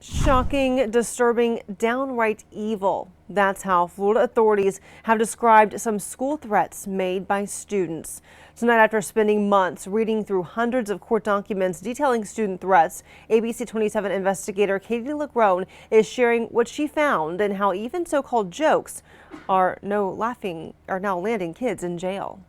Shocking, disturbing, downright evil. That's how Florida authorities have described some school threats made by students. Tonight, after spending months reading through hundreds of court documents detailing student threats, ABC 27 investigator Katie LaGrone is sharing what she found and how even so-called jokes are now landing kids in jail.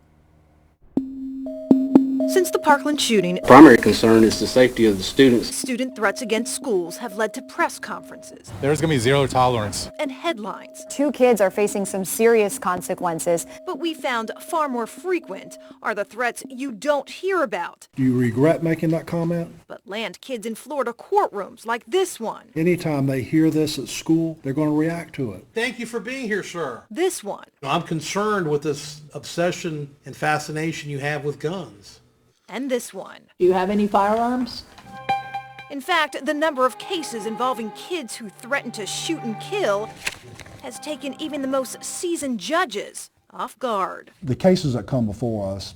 Since the Parkland shooting, Primary concern is the safety of the students. Student threats against schools have led to press conferences. There's going to be zero tolerance. And headlines. 2 kids are facing some serious consequences. But we found far more frequent are the threats you don't hear about. Do you regret making that comment? But land kids in Florida courtrooms like this one. Anytime they hear this at school, they're going to react to it. Thank you for being here, sir. This one. I'm concerned with this obsession and fascination you have with guns. And this one. Do you have any firearms? In fact, the number of cases involving kids who threaten to shoot and kill has taken even the most seasoned judges off guard. The cases that come before us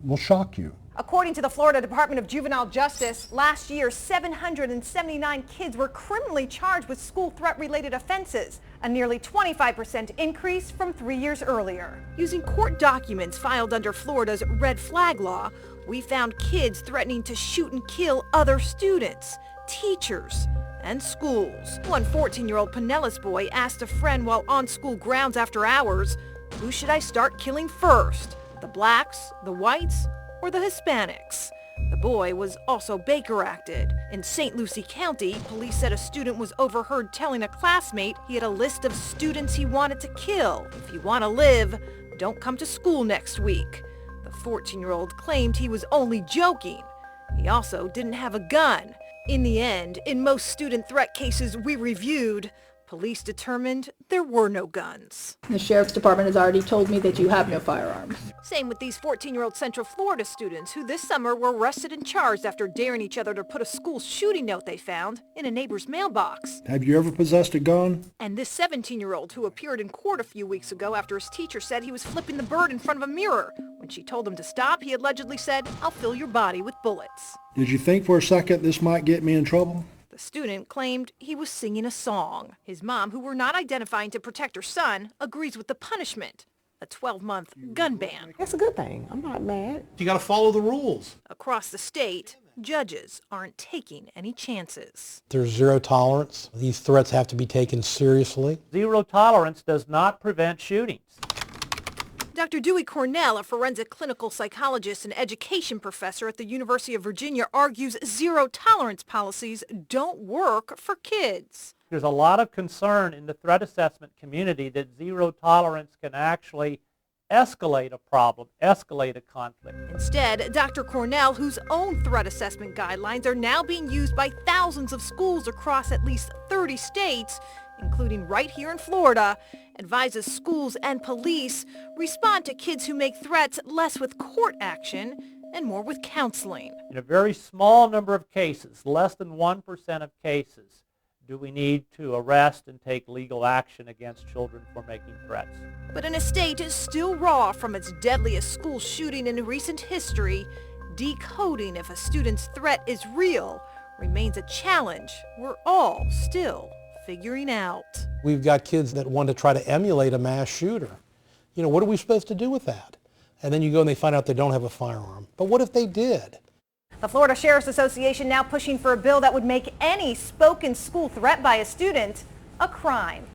will shock you. According to the Florida Department of Juvenile Justice, last year 779 kids were criminally charged with school threat-related offenses, a nearly 25% increase from 3 years earlier. Using court documents filed under Florida's red flag law, we found kids threatening to shoot and kill other students, teachers, and schools. One 14-year-old Pinellas boy asked a friend while on school grounds after hours, "Who should I start killing first? The blacks, the whites, or the Hispanics?" The boy was also Baker acted. In St. Lucie County, police said a student was overheard telling a classmate he had a list of students he wanted to kill. "If you want to live, don't come to school next week." The 14-year-old claimed he was only joking. He also didn't have a gun. In the end, in most student threat cases we reviewed, police determined there were no guns. The sheriff's department has already told me that you have no firearms. Same with these 14-year-old Central Florida students who this summer were arrested and charged after daring each other to put a school shooting note they found in a neighbor's mailbox. Have you ever possessed a gun? And this 17-year-old who appeared in court a few weeks ago after his teacher said he was flipping the bird in front of a mirror. When she told him to stop, he allegedly said, "I'll fill your body with bullets." Did you think for a second this might get me in trouble? The student claimed he was singing a song. His mom, who we're not identifying to protect her son, agrees with the punishment, a 12-month gun ban. That's a good thing. I'm not mad. You got to follow the rules. Across the state, judges aren't taking any chances. There's zero tolerance. These threats have to be taken seriously. Zero tolerance does not prevent shootings. Dr. Dewey Cornell, a forensic clinical psychologist and education professor at the University of Virginia, argues zero-tolerance policies don't work for kids. There's a lot of concern in the threat assessment community that zero tolerance can actually escalate a problem, escalate a conflict. Instead, Dr. Cornell, whose own threat assessment guidelines are now being used by thousands of schools across at least 30 states, including right here in Florida, advises schools and police respond to kids who make threats less with court action and more with counseling. In a very small number of cases, less than 1% of cases, do we need to arrest and take legal action against children for making threats. But in a state still raw from its deadliest school shooting in recent history, decoding if a student's threat is real remains a challenge we're all still figuring out. We've got kids that want to try to emulate a mass shooter. You know, what are we supposed to do with that? And then you go and they find out they don't have a firearm. But what if they did? The Florida Sheriff's Association now pushing for a bill that would make any spoken school threat by a student a crime.